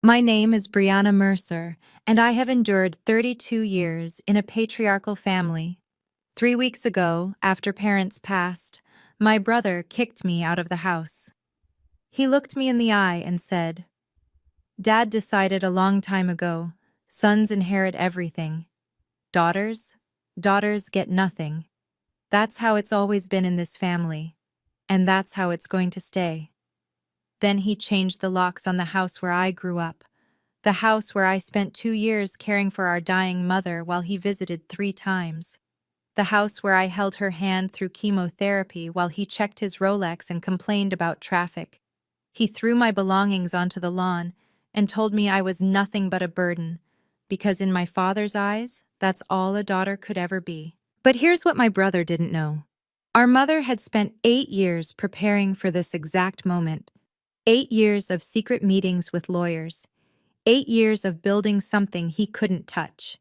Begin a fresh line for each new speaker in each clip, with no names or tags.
My name is Brianna Mercer, and I have endured 32 years in a patriarchal family. 3 weeks ago, after parents passed, my brother kicked me out of the house. He looked me in the eye and said, "Dad decided a long time ago, sons inherit everything. Daughters? Daughters get nothing. That's how it's always been in this family, and that's how it's going to stay." Then he changed the locks on the house where I grew up. The house where I spent 2 years caring for our dying mother while he visited 3 times. The house where I held her hand through chemotherapy while he checked his Rolex and complained about traffic. He threw my belongings onto the lawn and told me I was nothing but a burden, because in my father's eyes, that's all a daughter could ever be. But here's what my brother didn't know. Our mother had spent 8 years preparing for this exact moment. 8 years of secret meetings with lawyers. 8 years of building something he couldn't touch.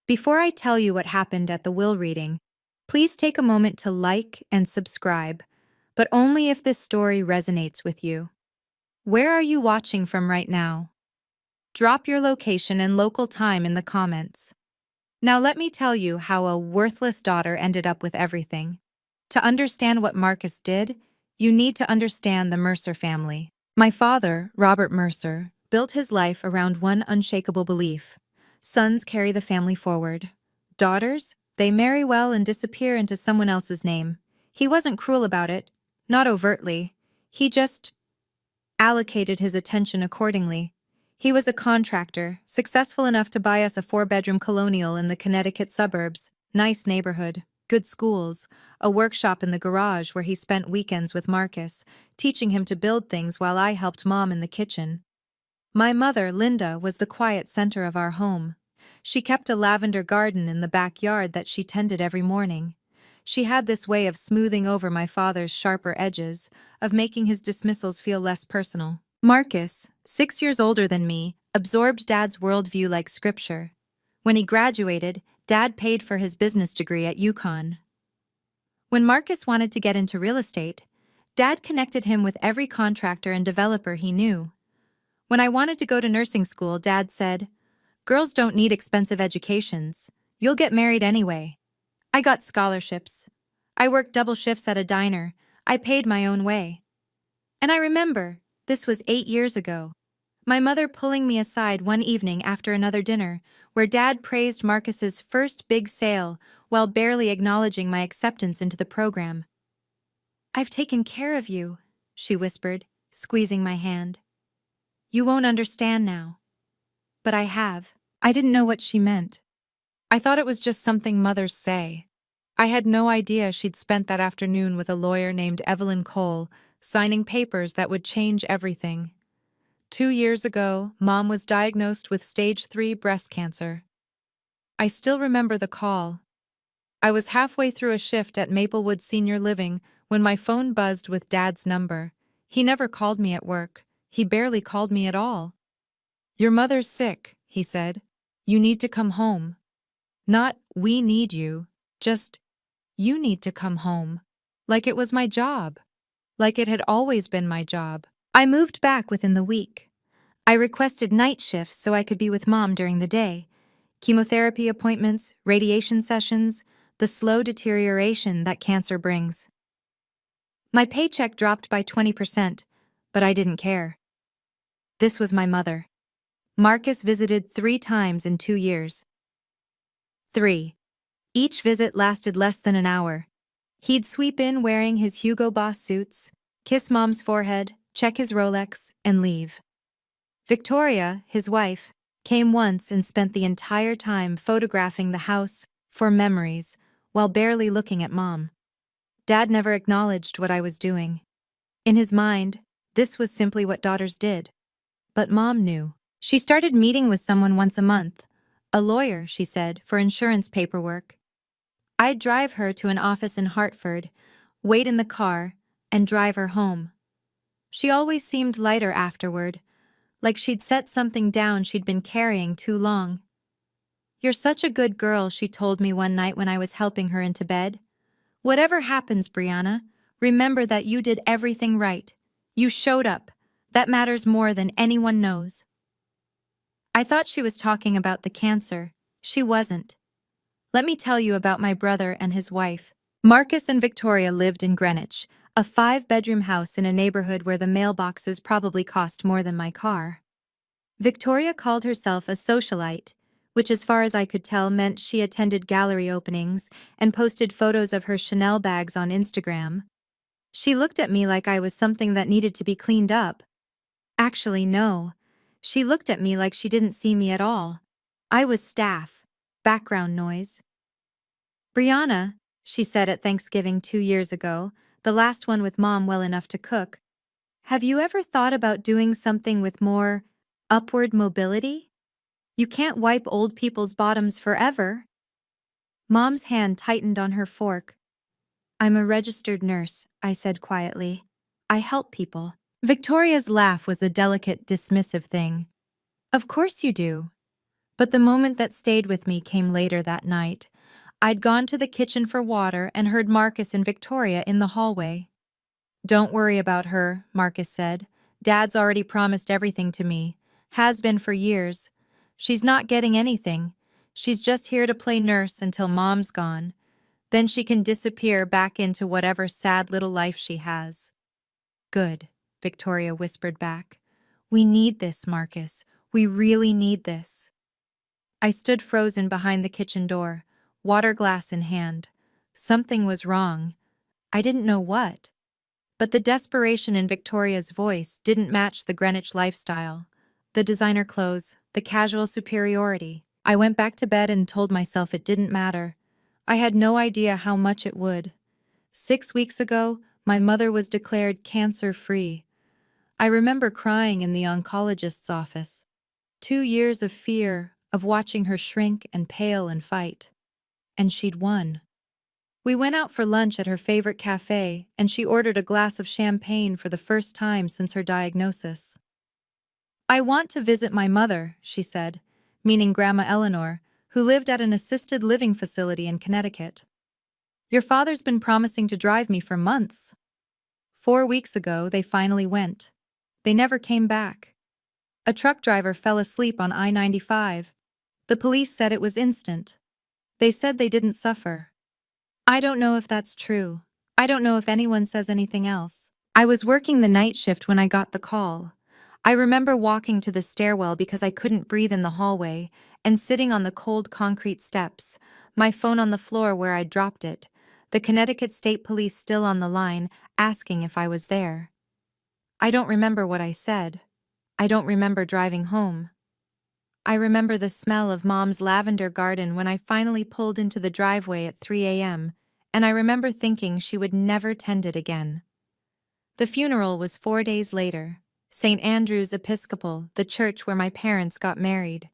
Before I tell you what happened at the will reading, please take a moment to like and subscribe, but only if this story resonates with you. Where are you watching from right now? Drop your location and local time in the comments. Now let me tell you how a worthless daughter ended up with everything. To understand what Marcus did, you need to understand the Mercer family. My father, Robert Mercer, built his life around one unshakable belief. Sons carry the family forward. Daughters, they marry well and disappear into someone else's name. He wasn't cruel about it, not overtly. He just allocated his attention accordingly. He was a contractor, successful enough to buy us a 4-bedroom colonial in the Connecticut suburbs, nice neighborhood, good schools, a workshop in the garage where he spent weekends with Marcus, teaching him to build things while I helped Mom in the kitchen. My mother, Linda, was the quiet center of our home. She kept a lavender garden in the backyard that she tended every morning. She had this way of smoothing over my father's sharper edges, of making his dismissals feel less personal. Marcus, 6 years older than me, absorbed Dad's worldview like scripture. When he graduated, Dad paid for his business degree at UConn. When Marcus wanted to get into real estate, Dad connected him with every contractor and developer he knew. When I wanted to go to nursing school, Dad said, "Girls don't need expensive educations. You'll get married anyway." I got scholarships. I worked double shifts at a diner. I paid my own way. And I remember, this was 8 years ago, my mother pulling me aside one evening after another dinner, where Dad praised Marcus's first big sale while barely acknowledging my acceptance into the program. "I've taken care of you," she whispered, squeezing my hand. "You won't understand now." But I have. I didn't know what she meant. I thought it was just something mothers say. I had no idea she'd spent that afternoon with a lawyer named Evelyn Cole, signing papers that would change everything. 2 years ago, Mom was diagnosed with stage 3 breast cancer. I still remember the call. I was halfway through a shift at Maplewood Senior Living when my phone buzzed with Dad's number. He never called me at work. He barely called me at all. "Your mother's sick," he said. "You need to come home." Not, "We need you," just, "You need to come home." Like it was my job. Like it had always been my job. I moved back within the week. I requested night shifts so I could be with Mom during the day. Chemotherapy appointments, radiation sessions, the slow deterioration that cancer brings. My paycheck dropped by 20%, but I didn't care. This was my mother. Marcus visited 3 times in 2 years. 3. Each visit lasted less than an hour. He'd sweep in wearing his Hugo Boss suits, kiss Mom's forehead, check his Rolex, and leave. Victoria, his wife, came once and spent the entire time photographing the house for memories while barely looking at Mom. Dad never acknowledged what I was doing. In his mind, this was simply what daughters did. But Mom knew. She started meeting with someone once a month. A lawyer, she said, for insurance paperwork. I'd drive her to an office in Hartford, wait in the car, and drive her home. She always seemed lighter afterward, like she'd set something down she'd been carrying too long. "You're such a good girl," she told me one night when I was helping her into bed. "Whatever happens, Brianna, remember that you did everything right. You showed up. That matters more than anyone knows." I thought she was talking about the cancer. She wasn't. Let me tell you about my brother and his wife. Marcus and Victoria lived in Greenwich, a 5-bedroom house in a neighborhood where the mailboxes probably cost more than my car. Victoria called herself a socialite, which as far as I could tell meant she attended gallery openings and posted photos of her Chanel bags on Instagram. She looked at me like I was something that needed to be cleaned up. Actually, no. She looked at me like she didn't see me at all. I was staff. Background noise. Brianna, she said at Thanksgiving 2 years ago, the last one with Mom well enough to cook, have you ever thought about doing something with more upward mobility? You can't wipe old people's bottoms forever. Mom's hand tightened on her fork. I'm a registered nurse, I said quietly. I help people. Victoria's laugh was a delicate, dismissive thing. Of course you do. But the moment that stayed with me came later that night. I'd gone to the kitchen for water and heard Marcus and Victoria in the hallway. Don't worry about her, Marcus said. Dad's already promised everything to me. Has been for years. She's not getting anything. She's just here to play nurse until Mom's gone. Then she can disappear back into whatever sad little life she has. Good, Victoria whispered back. We need this, Marcus. We really need this. I stood frozen behind the kitchen door, water glass in hand. Something was wrong. I didn't know what. But the desperation in Victoria's voice didn't match the Greenwich lifestyle. The designer clothes, the casual superiority. I went back to bed and told myself it didn't matter. I had no idea how much it would. 6 weeks ago, my mother was declared cancer-free. I remember crying in the oncologist's office. 2 years of fear, of watching her shrink and pale and fight. And she'd won. We went out for lunch at her favorite cafe, and she ordered a glass of champagne for the first time since her diagnosis. I want to visit my mother, she said, meaning Grandma Eleanor, who lived at an assisted living facility in Connecticut. Your father's been promising to drive me for months. 4 weeks ago, they finally went. They never came back. A truck driver fell asleep on I-95. The police said it was instant. They said they didn't suffer. I don't know if that's true. I don't know if anyone says anything else. I was working the night shift when I got the call. I remember walking to the stairwell because I couldn't breathe in the hallway, and sitting on the cold concrete steps, my phone on the floor where I'd dropped it, the Connecticut State Police still on the line, asking if I was there. I don't remember what I said. I don't remember driving home. I remember the smell of Mom's lavender garden when I finally pulled into the driveway at 3 a.m., and I remember thinking she would never tend it again. The funeral was 4 days later. St. Andrew's Episcopal, the church where my parents got married.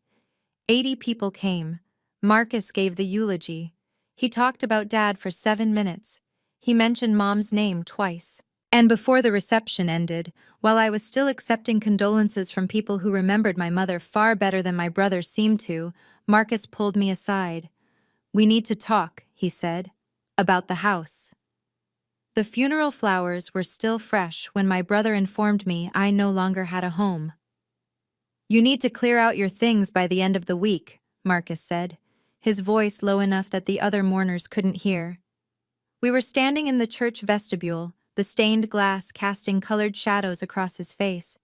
80 people came. Marcus gave the eulogy. He talked about Dad for 7 minutes. He mentioned Mom's name twice. And before the reception ended, while I was still accepting condolences from people who remembered my mother far better than my brother seemed to, Marcus pulled me aside. We need to talk, he said, about the house. The funeral flowers were still fresh when my brother informed me I no longer had a home. You need to clear out your things by the end of the week, Marcus said, his voice low enough that the other mourners couldn't hear. We were standing in the church vestibule, the stained glass casting colored shadows across his face.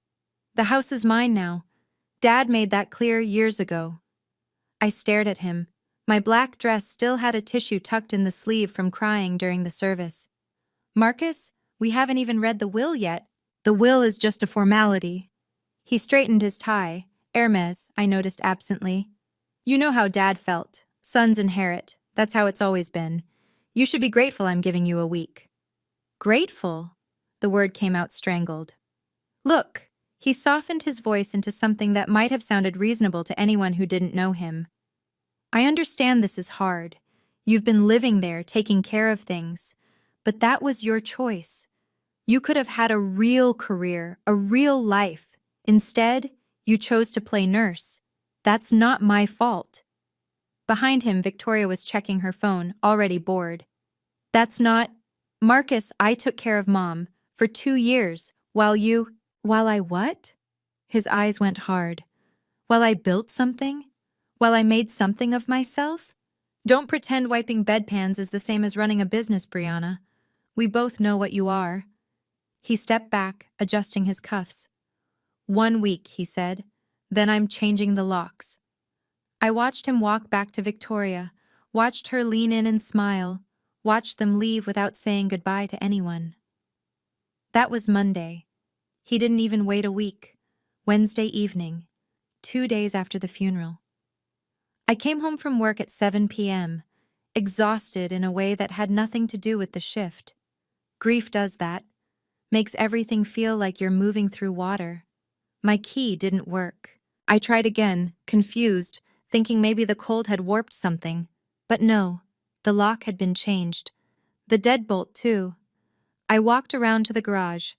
The house is mine now. Dad made that clear years ago. I stared at him. My black dress still had a tissue tucked in the sleeve from crying during the service. Marcus, we haven't even read the will yet. The will is just a formality. He straightened his tie. Hermes, I noticed absently. You know how Dad felt. Sons inherit. That's how it's always been. You should be grateful I'm giving you a week. Grateful? The word came out strangled. Look, he softened his voice into something that might have sounded reasonable to anyone who didn't know him. I understand this is hard. You've been living there, taking care of things. But that was your choice. You could have had a real career, a real life. Instead, you chose to play nurse. That's not my fault. Behind him, Victoria was checking her phone, already bored. That's not... Marcus, I took care of Mom for 2 years, while I what? His eyes went hard. While I built something? While I made something of myself? Don't pretend wiping bedpans is the same as running a business, Brianna. We both know what you are. He stepped back, adjusting his cuffs. 1 week, he said. Then I'm changing the locks. I watched him walk back to Victoria, watched her lean in and smile, watched them leave without saying goodbye to anyone. That was Monday. He didn't even wait a week. Wednesday evening, 2 days after the funeral. I came home from work at 7 p.m., exhausted in a way that had nothing to do with the shift. Grief does that, makes everything feel like you're moving through water. My key didn't work. I tried again, confused, thinking maybe the cold had warped something. But no, the lock had been changed. The deadbolt, too. I walked around to the garage.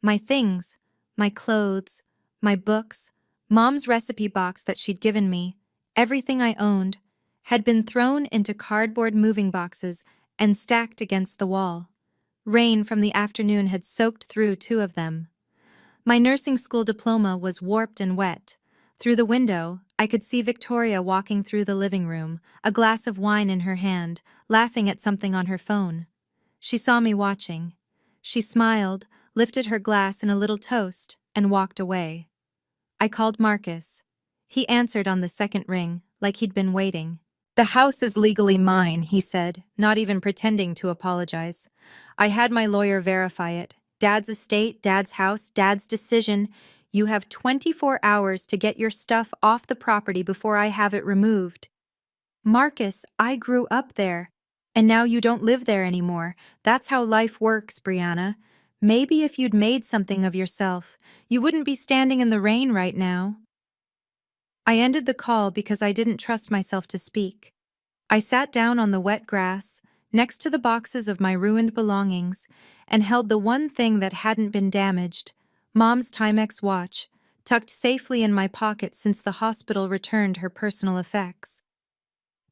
My things, my clothes, my books, Mom's recipe box that she'd given me, everything I owned, had been thrown into cardboard moving boxes and stacked against the wall. Rain from the afternoon had soaked through 2 of them. My nursing school diploma was warped and wet. Through the window, I could see Victoria walking through the living room, a glass of wine in her hand, laughing at something on her phone. She saw me watching. She smiled, lifted her glass in a little toast, and walked away. I called Marcus. He answered on the second ring, like he'd been waiting. "The house is legally mine," he said, not even pretending to apologize. "I had my lawyer verify it. Dad's estate, Dad's house, Dad's decision. You have 24 hours to get your stuff off the property before I have it removed." "Marcus, I grew up there. And now you don't live there anymore. That's how life works, Brianna. Maybe if you'd made something of yourself, you wouldn't be standing in the rain right now." I ended the call because I didn't trust myself to speak. I sat down on the wet grass, next to the boxes of my ruined belongings, and held the one thing that hadn't been damaged, Mom's Timex watch, tucked safely in my pocket since the hospital returned her personal effects.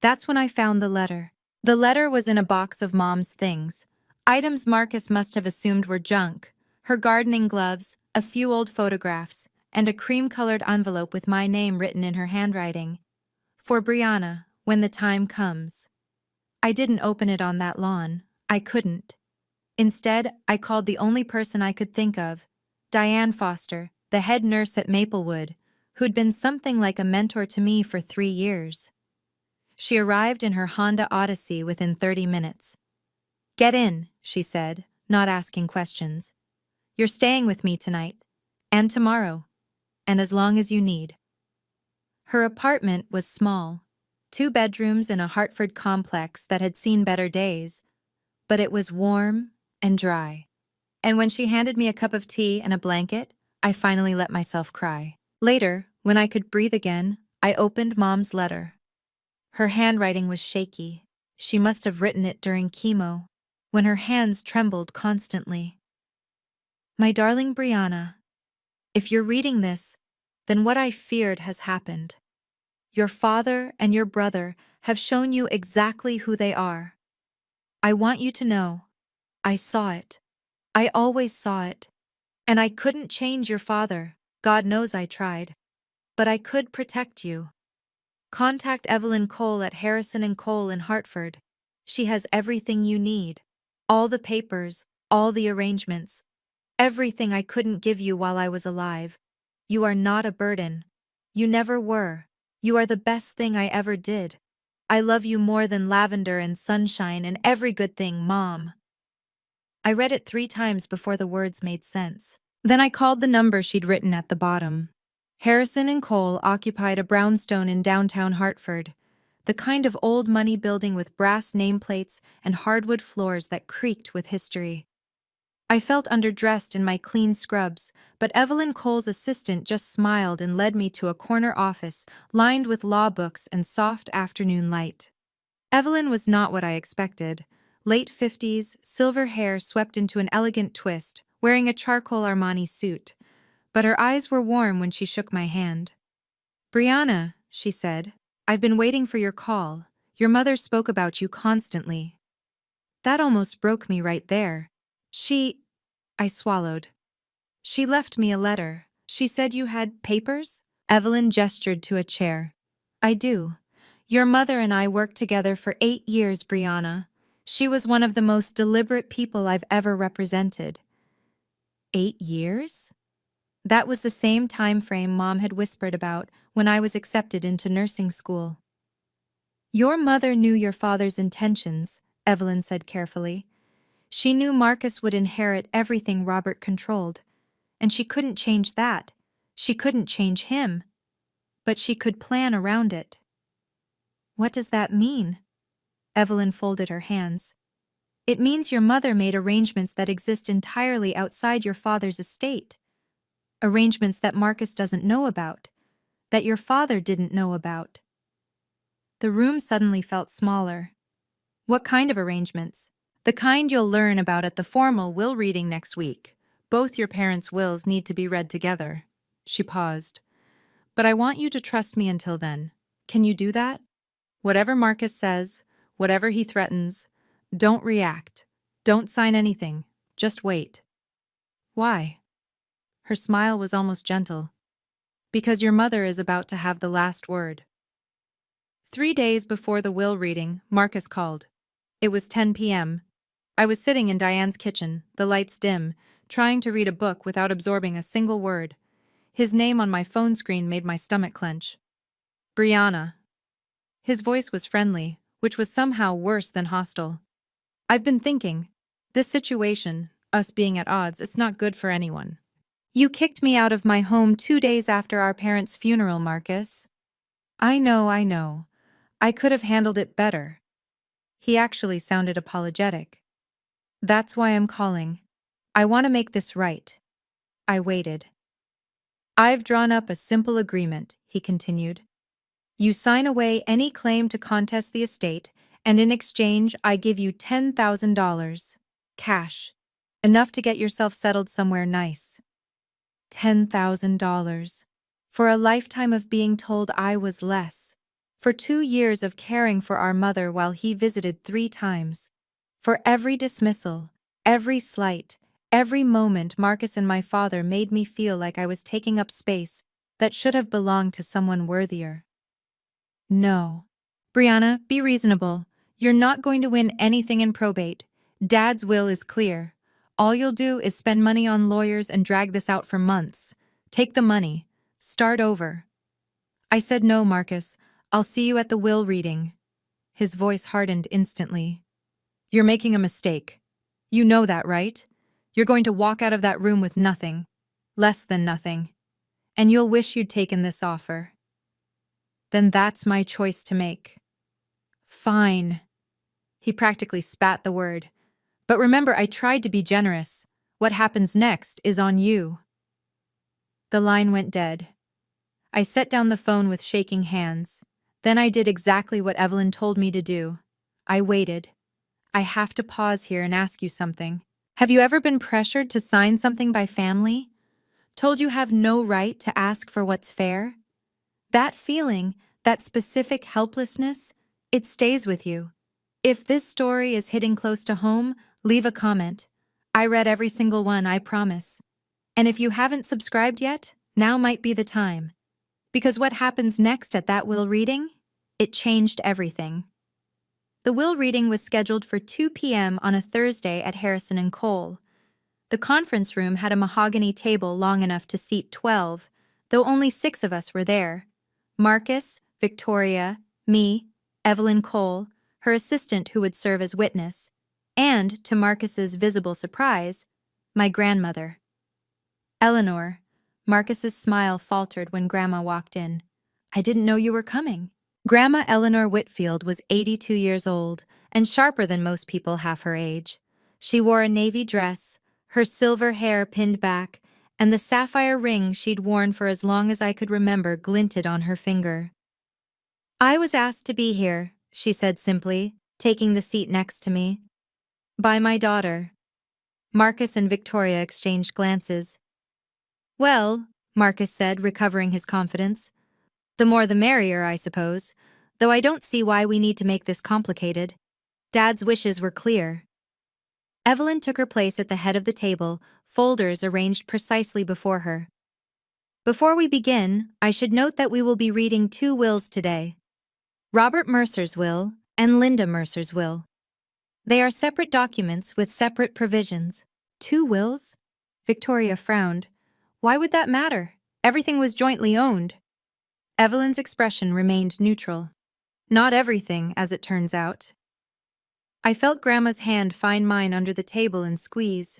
That's when I found the letter. The letter was in a box of Mom's things, items Marcus must have assumed were junk, her gardening gloves, a few old photographs, and a cream-colored envelope with my name written in her handwriting. "For Brianna, when the time comes." I didn't open it on that lawn. I couldn't. Instead, I called the only person I could think of, Diane Foster, the head nurse at Maplewood, who'd been something like a mentor to me for 3 years. She arrived in her Honda Odyssey within 30 minutes. "Get in," she said, not asking questions. "You're staying with me tonight. And tomorrow. And as long as you need." Her apartment was small, 2 bedrooms in a Hartford complex that had seen better days, but it was warm and dry. And when she handed me a cup of tea and a blanket, I finally let myself cry. Later, when I could breathe again, I opened Mom's letter. Her handwriting was shaky. She must have written it during chemo, when her hands trembled constantly. "My darling Brianna, if you're reading this, then what I feared has happened. Your father and your brother have shown you exactly who they are. I want you to know, I saw it. I always saw it. And I couldn't change your father, God knows I tried. But I could protect you. Contact Evelyn Cole at Harrison & Cole in Hartford. She has everything you need. All the papers, all the arrangements. Everything I couldn't give you while I was alive. You are not a burden. You never were. You are the best thing I ever did. I love you more than lavender and sunshine and every good thing, Mom." I read it 3 times before the words made sense. Then I called the number she'd written at the bottom. Harrison & Cole occupied a brownstone in downtown Hartford, the kind of old money building with brass nameplates and hardwood floors that creaked with history. I felt underdressed in my clean scrubs, but Evelyn Cole's assistant just smiled and led me to a corner office lined with law books and soft afternoon light. Evelyn was not what I expected. Late 50s, silver hair swept into an elegant twist, wearing a charcoal Armani suit. But her eyes were warm when she shook my hand. "Brianna," she said, "I've been waiting for your call. Your mother spoke about you constantly." That almost broke me right there. I swallowed. "She left me a letter. She said you had papers?" Evelyn gestured to a chair. I do. Your mother and I worked together for 8 years, Brianna. She was one of the most deliberate people I've ever represented. 8 years? That was the same time frame Mom had whispered about when I was accepted into nursing school. Your mother knew your father's intentions, Evelyn said carefully. She knew Marcus would inherit everything Robert controlled, and she couldn't change that. She couldn't change him. But she could plan around it. What does that mean? Evelyn folded her hands. It means your mother made arrangements that exist entirely outside your father's estate. Arrangements that Marcus doesn't know about, that your father didn't know about. The room suddenly felt smaller. What kind of arrangements? The kind you'll learn about at the formal will reading next week. Both your parents' wills need to be read together. She paused. But I want you to trust me until then. Can you do that? Whatever Marcus says, whatever he threatens, don't react. Don't sign anything. Just wait. Why? Her smile was almost gentle. Because your mother is about to have the last word. 3 days before the will reading, Marcus called. It was 10 p.m. I was sitting in Diane's kitchen, the lights dim, trying to read a book without absorbing a single word. His name on my phone screen made my stomach clench. Brianna. His voice was friendly, which was somehow worse than hostile. I've been thinking. This situation, us being at odds, it's not good for anyone. You kicked me out of my home 2 days after our parents' funeral, Marcus. I know. I could have handled it better. He actually sounded apologetic. That's why I'm calling. I want to make this right. I waited. I've drawn up a simple agreement, he continued. You sign away any claim to contest the estate, and in exchange I give you $10,000. Cash. Enough to get yourself settled somewhere nice. $10,000. For a lifetime of being told I was less. For 2 years of caring for our mother while he visited 3 times. For every dismissal, every slight, every moment Marcus and my father made me feel like I was taking up space that should have belonged to someone worthier. No. Brianna, be reasonable. You're not going to win anything in probate. Dad's will is clear. All you'll do is spend money on lawyers and drag this out for months. Take the money. Start over. I said no, Marcus. I'll see you at the will reading. His voice hardened instantly. You're making a mistake. You know that, right? You're going to walk out of that room with nothing. Less than nothing. And you'll wish you'd taken this offer. Then that's my choice to make. Fine. He practically spat the word. But remember, I tried to be generous. What happens next is on you. The line went dead. I set down the phone with shaking hands. Then I did exactly what Evelyn told me to do. I waited. I have to pause here and ask you something. Have you ever been pressured to sign something by family? Told you have no right to ask for what's fair? That feeling, that specific helplessness, it stays with you. If this story is hitting close to home, leave a comment. I read every single one, I promise. And if you haven't subscribed yet, now might be the time. Because what happens next at that will reading? It changed everything. The will reading was scheduled for 2 p.m. on a Thursday at Harrison and Cole. The conference room had a mahogany table long enough to seat 12, though only 6 of us were there. Marcus, Victoria, me, Evelyn Cole, her assistant who would serve as witness, and, to Marcus's visible surprise, my grandmother. Eleanor. Marcus's smile faltered when Grandma walked in. I didn't know you were coming. Grandma Eleanor Whitfield was 82 years old and sharper than most people half her age. She wore a navy dress, her silver hair pinned back, and the sapphire ring she'd worn for as long as I could remember glinted on her finger. I was asked to be here, she said simply, taking the seat next to me. By my daughter. Marcus and Victoria exchanged glances. Well, Marcus said, recovering his confidence. The more the merrier, I suppose, though I don't see why we need to make this complicated. Dad's wishes were clear. Evelyn took her place at the head of the table, folders arranged precisely before her. Before we begin, I should note that we will be reading two wills today. Robert Mercer's will and Linda Mercer's will. They are separate documents with separate provisions. Two wills? Victoria frowned. Why would that matter? Everything was jointly owned. Evelyn's expression remained neutral. Not everything, as it turns out. I felt Grandma's hand find mine under the table and squeeze.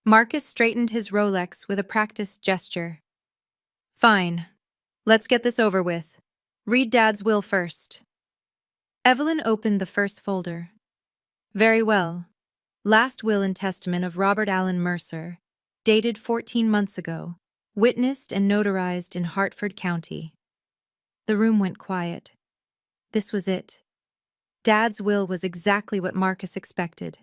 Marcus straightened his Rolex with a practiced gesture. Fine. Let's get this over with. Read Dad's will first. Evelyn opened the first folder. Very well. Last will and testament of Robert Allen Mercer, dated 14 months ago, witnessed and notarized in Hartford County. The room went quiet. This was it. Dad's will was exactly what Marcus expected.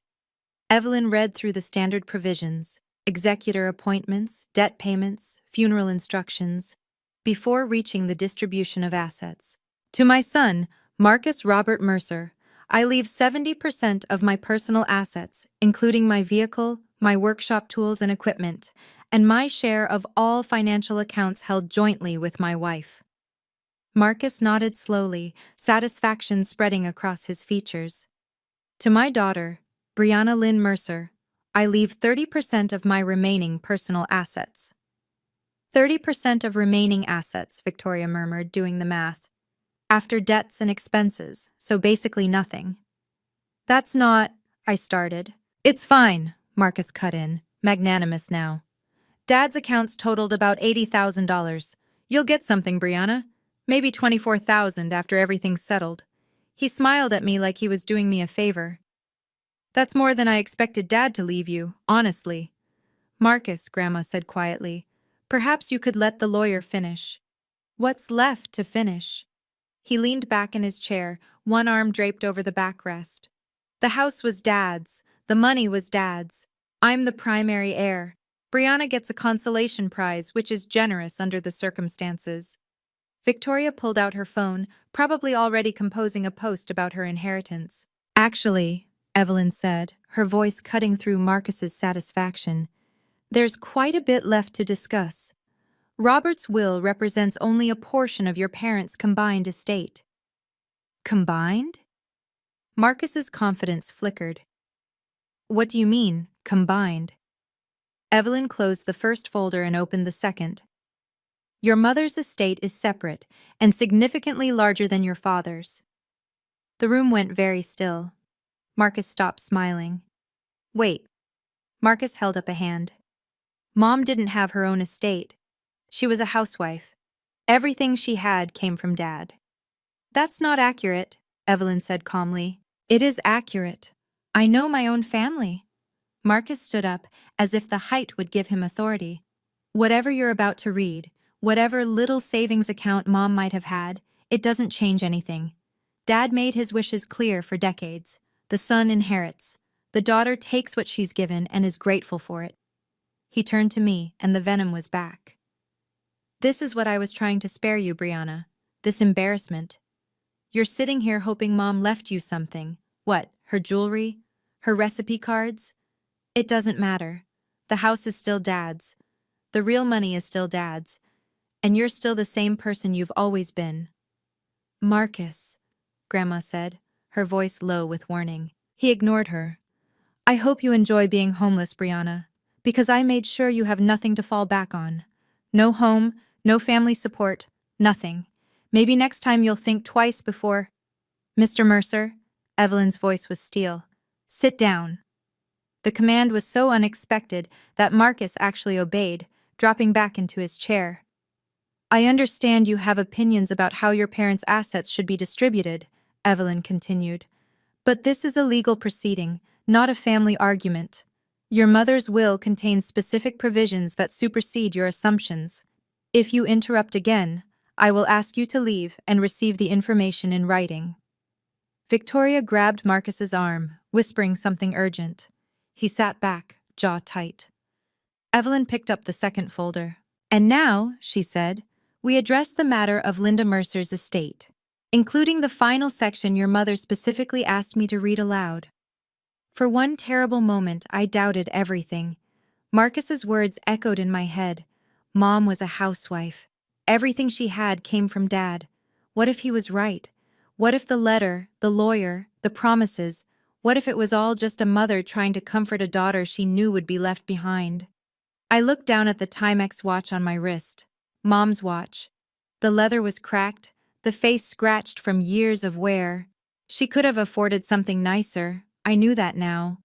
Evelyn read through the standard provisions, executor appointments, debt payments, funeral instructions, before reaching the distribution of assets. To my son, Marcus Robert Mercer, I leave 70% of my personal assets, including my vehicle, my workshop tools and equipment, and my share of all financial accounts held jointly with my wife. Marcus nodded slowly, satisfaction spreading across his features. To my daughter, Brianna Lynn Mercer, I leave 30% of my remaining personal assets. 30% of remaining assets, Victoria murmured, doing the math. After debts and expenses, so basically nothing. That's not, I started. It's fine, Marcus cut in, magnanimous now. Dad's accounts totaled about $80,000. You'll get something, Brianna. Maybe $24,000 after everything's settled. He smiled at me like he was doing me a favor. That's more than I expected Dad to leave you, honestly. Marcus, Grandma said quietly, perhaps you could let the lawyer finish. What's left to finish? He leaned back in his chair, one arm draped over the backrest. The house was Dad's. The money was Dad's. I'm the primary heir. Brianna gets a consolation prize, which is generous under the circumstances. Victoria pulled out her phone, probably already composing a post about her inheritance. Actually, Evelyn said, her voice cutting through Marcus's satisfaction, there's quite a bit left to discuss. Robert's will represents only a portion of your parents' combined estate. Combined? Marcus's confidence flickered. What do you mean, combined? Evelyn closed the first folder and opened the second. Your mother's estate is separate and significantly larger than your father's. The room went very still. Marcus stopped smiling. Wait. Marcus held up a hand. Mom didn't have her own estate. She was a housewife. Everything she had came from Dad. That's not accurate, Evelyn said calmly. It is accurate. I know my own family. Marcus stood up as if the height would give him authority. Whatever you're about to read, whatever little savings account Mom might have had, it doesn't change anything. Dad made his wishes clear for decades. The son inherits. The daughter takes what she's given and is grateful for it. He turned to me, and the venom was back. This is what I was trying to spare you, Brianna. This embarrassment. You're sitting here hoping Mom left you something. What, her jewelry? Her recipe cards? It doesn't matter. The house is still Dad's. The real money is still Dad's. And you're still the same person you've always been. Marcus, Grandma said, her voice low with warning. He ignored her. I hope you enjoy being homeless, Brianna, because I made sure you have nothing to fall back on. No home, no family support, nothing. Maybe next time you'll think twice before… Mr. Mercer, Evelyn's voice was steel. Sit down. The command was so unexpected that Marcus actually obeyed, dropping back into his chair. I understand you have opinions about how your parents' assets should be distributed, Evelyn continued. But this is a legal proceeding, not a family argument. Your mother's will contains specific provisions that supersede your assumptions. If you interrupt again, I will ask you to leave and receive the information in writing. Victoria grabbed Marcus's arm, whispering something urgent. He sat back, jaw tight. Evelyn picked up the second folder. And now, she said, we address the matter of Linda Mercer's estate, including the final section your mother specifically asked me to read aloud. For one terrible moment, I doubted everything. Marcus's words echoed in my head. Mom was a housewife. Everything she had came from Dad. What if he was right? What if the letter, the lawyer, the promises, what if it was all just a mother trying to comfort a daughter she knew would be left behind? I looked down at the Timex watch on my wrist. Mom's watch. The leather was cracked, the face scratched from years of wear. She could have afforded something nicer, I knew that now.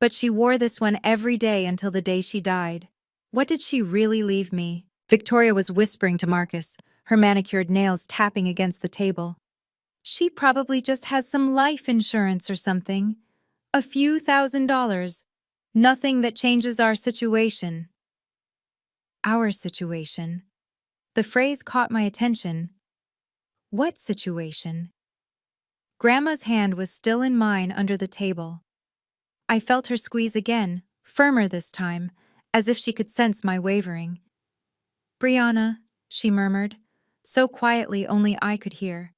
But she wore this one every day until the day she died. What did she really leave me? Victoria was whispering to Marcus, her manicured nails tapping against the table. She probably just has some life insurance or something. A few $1,000s. Nothing that changes our situation. Our situation. The phrase caught my attention. What situation? Grandma's hand was still in mine under the table. I felt her squeeze again, firmer this time, as if she could sense my wavering. "Brianna," she murmured, so quietly only I could hear.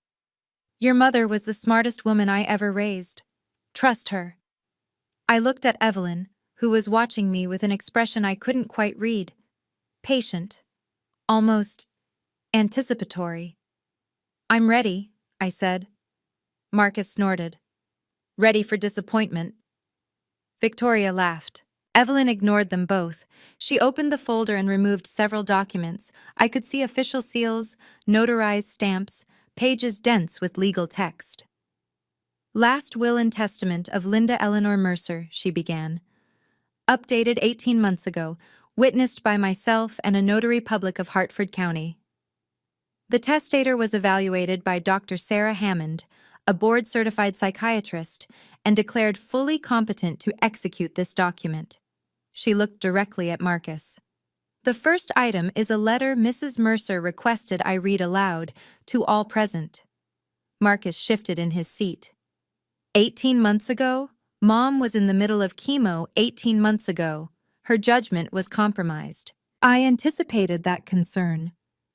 "Your mother was the smartest woman I ever raised. Trust her." I looked at Evelyn, who was watching me with an expression I couldn't quite read. Patient. Almost anticipatory. "I'm ready," I said. Marcus snorted. "Ready for disappointment." Victoria laughed. Evelyn ignored them both. She opened the folder and removed several documents. I could see official seals, notarized stamps, pages dense with legal text. "Last will and testament of Linda Eleanor Mercer," she began. "Updated 18 months ago, witnessed by myself and a notary public of Hartford County. The testator was evaluated by Dr. Sarah Hammond, a board-certified psychiatrist, and declared fully competent to execute this document." She looked directly at Marcus. "The first item is a letter Mrs. Mercer requested I read aloud to all present." Marcus shifted in his seat. 18 months ago? Mom was in the middle of chemo 18 months ago. Her judgment was compromised. "I anticipated that concern,"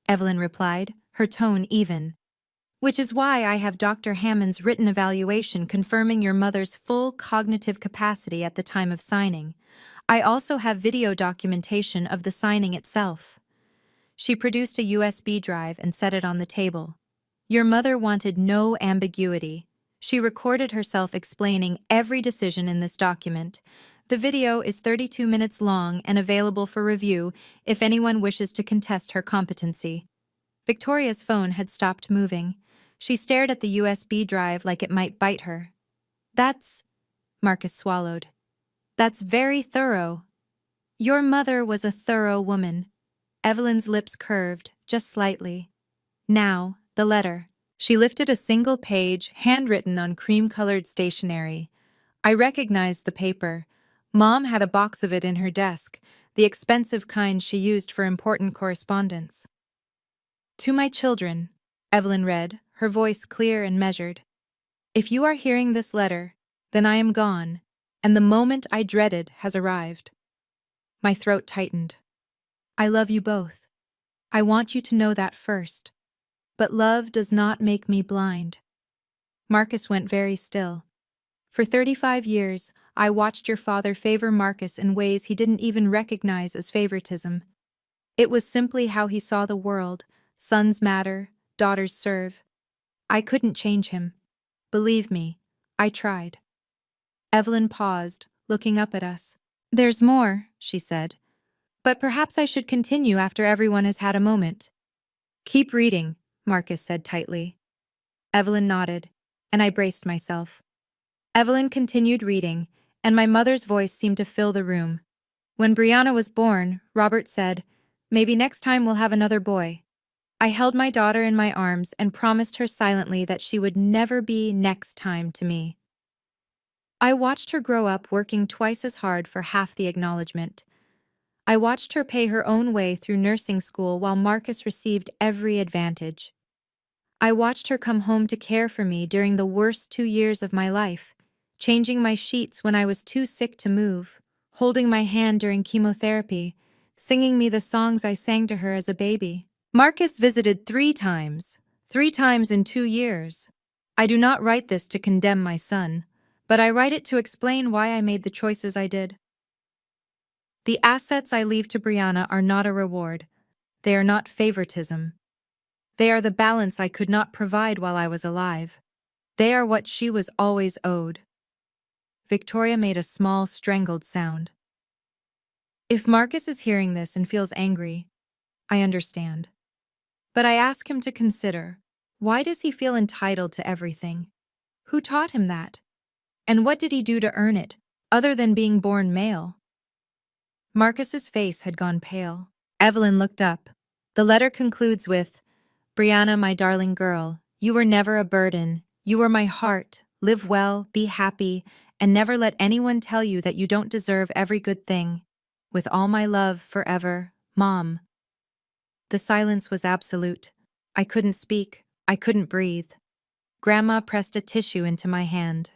Evelyn replied, her tone even. "Which is why I have Dr. Hammond's written evaluation confirming your mother's full cognitive capacity at the time of signing. I also have video documentation of the signing itself." She produced a USB drive and set it on the table. "Your mother wanted no ambiguity. She recorded herself explaining every decision in this document. The video is 32 minutes long and available for review if anyone wishes to contest her competency." Victoria's phone had stopped moving. She stared at the USB drive like it might bite her. "That's—" Marcus swallowed. "That's very thorough." "Your mother was a thorough woman." Evelyn's lips curved, just slightly. "Now, the letter." She lifted a single page, handwritten on cream-colored stationery. I recognized the paper. Mom had a box of it in her desk, the expensive kind she used for important correspondence. "To my children," Evelyn read, her voice clear and measured. "If you are hearing this letter, then I am gone, and the moment I dreaded has arrived." My throat tightened. "I love you both. I want you to know that first. But love does not make me blind." Marcus went very still. "For 35 years, I watched your father favor Marcus in ways he didn't even recognize as favoritism. It was simply how he saw the world. Sons matter, daughters serve. I couldn't change him. Believe me, I tried." Evelyn paused, looking up at us. "There's more," she said. "But perhaps I should continue after everyone has had a moment." "Keep reading," Marcus said tightly. Evelyn nodded, and I braced myself. Evelyn continued reading, and my mother's voice seemed to fill the room. "When Brianna was born, Robert said, 'Maybe next time we'll have another boy.' I held my daughter in my arms and promised her silently that she would never be next time to me. I watched her grow up working twice as hard for half the acknowledgement. I watched her pay her own way through nursing school while Marcus received every advantage. I watched her come home to care for me during the worst 2 years of my life, changing my sheets when I was too sick to move, holding my hand during chemotherapy, singing me the songs I sang to her as a baby. Marcus visited 3 times in 2 years. I do not write this to condemn my son, but I write it to explain why I made the choices I did. The assets I leave to Brianna are not a reward. They are not favoritism. They are the balance I could not provide while I was alive. They are what she was always owed. Victoria made a small, strangled sound. If Marcus is hearing this and feels angry, I understand. But I ask him to consider, why does he feel entitled to everything? Who taught him that? And what did he do to earn it, other than being born male? Marcus's face had gone pale. Evelyn looked up. The letter concludes with, "Brianna, my darling girl, you were never a burden. You were my heart. Live well, be happy, and never let anyone tell you that you don't deserve every good thing. With all my love, forever, Mom." The silence was absolute. I couldn't speak. I couldn't breathe. Grandma pressed a tissue into my hand.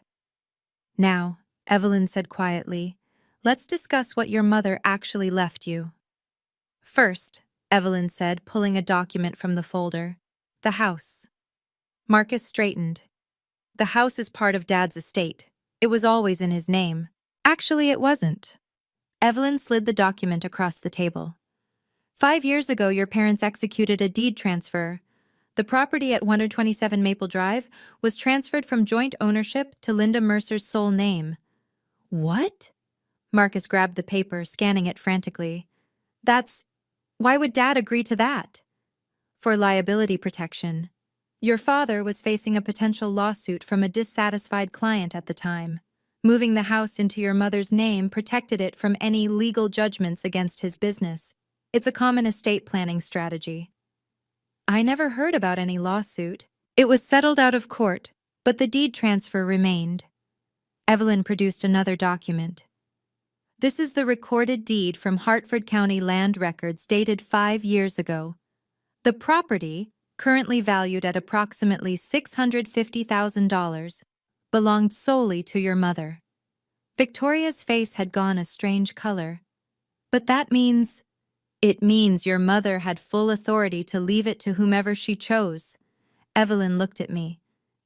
"Now," Evelyn said quietly, "let's discuss what your mother actually left you." "First," Evelyn said, pulling a document from the folder, "the house." Marcus straightened. "The house is part of Dad's estate. It was always in his name." "Actually, it wasn't." Evelyn slid the document across the table. 5 years ago, your parents executed a deed transfer. The property at 127 Maple Drive was transferred from joint ownership to Linda Mercer's sole name." "What?" Marcus grabbed the paper, scanning it frantically. Why would Dad agree to that?" "For liability protection. Your father was facing a potential lawsuit from a dissatisfied client at the time. Moving the house into your mother's name protected it from any legal judgments against his business. It's a common estate planning strategy." "I never heard about any lawsuit. It was settled out of court, but the deed transfer remained." Evelyn produced another document. "This is the recorded deed from Hartford County Land Records dated 5 years ago. The property, currently valued at approximately $650,000, belonged solely to your mother." Victoria's face had gone a strange color. "But that means—" "It means your mother had full authority to leave it to whomever she chose." Evelyn looked at me.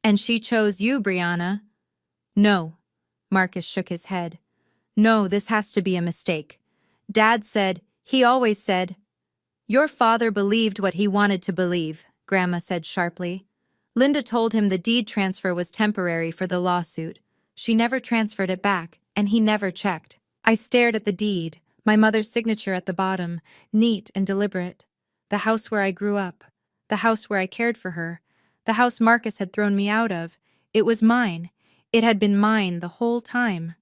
"And she chose you, Brianna." "No." Marcus shook his head. "No, this has to be a mistake. He always said—" "Your father believed what he wanted to believe," Grandma said sharply. "Linda told him the deed transfer was temporary for the lawsuit. She never transferred it back, and he never checked." I stared at the deed, my mother's signature at the bottom, neat and deliberate. The house where I grew up, the house where I cared for her, the house Marcus had thrown me out of. It was mine. It had been mine the whole time.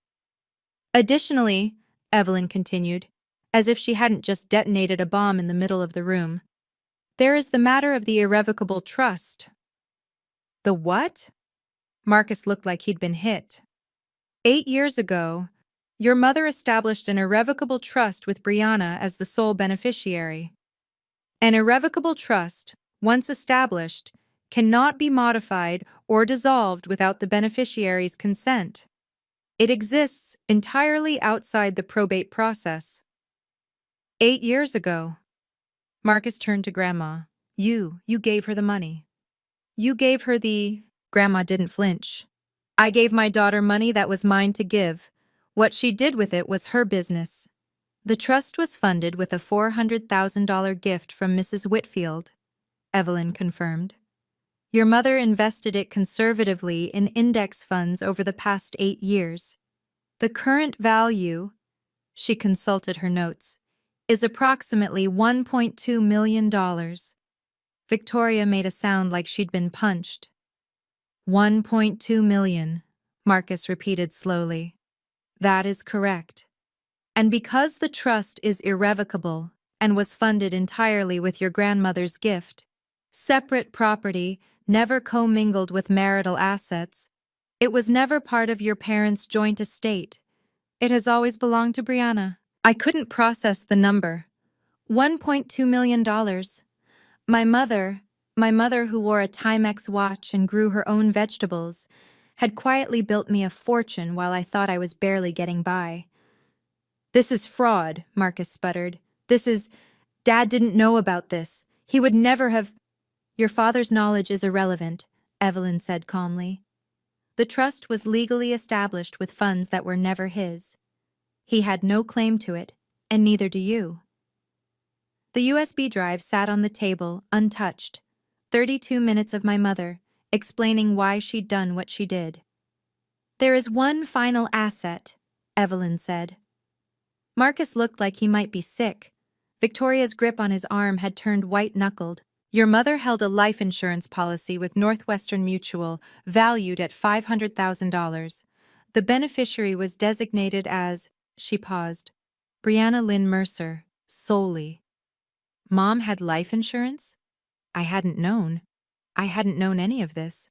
"Additionally," Evelyn continued, as if she hadn't just detonated a bomb in the middle of the room, "there is the matter of the irrevocable trust." "The what?" Marcus looked like he'd been hit. 8 years ago, your mother established an irrevocable trust with Brianna as the sole beneficiary. An irrevocable trust, once established, cannot be modified or dissolved without the beneficiary's consent. It exists entirely outside the probate process. 8 years ago. Marcus turned to Grandma. You gave her the money. You gave her the—" Grandma didn't flinch. "I gave my daughter money that was mine to give. What she did with it was her business." "The trust was funded with a $400,000 gift from Mrs. Whitfield," Evelyn confirmed. "Your mother invested it conservatively in index funds over the past 8 years. The current value," she consulted her notes, "is approximately $1.2 million. Victoria made a sound like she'd been punched. $1.2 million, Marcus repeated slowly. "That is correct. And because the trust is irrevocable and was funded entirely with your grandmother's gift, separate property, never commingled with marital assets, it was never part of your parents' joint estate. It has always belonged to Brianna." I couldn't process the number. $1.2 million. My mother who wore a Timex watch and grew her own vegetables, had quietly built me a fortune while I thought I was barely getting by. "This is fraud," Marcus sputtered. Dad didn't know about this. He would never have—" "Your father's knowledge is irrelevant," Evelyn said calmly. "The trust was legally established with funds that were never his. He had no claim to it, and neither do you." The USB drive sat on the table, untouched. 32 minutes of my mother, explaining why she'd done what she did. "There is one final asset," Evelyn said. Marcus looked like he might be sick. Victoria's grip on his arm had turned white-knuckled. "Your mother held a life insurance policy with Northwestern Mutual, valued at $500,000. The beneficiary was designated as," she paused, "Brianna Lynn Mercer, solely." Mom had life insurance? I hadn't known. I hadn't known any of this.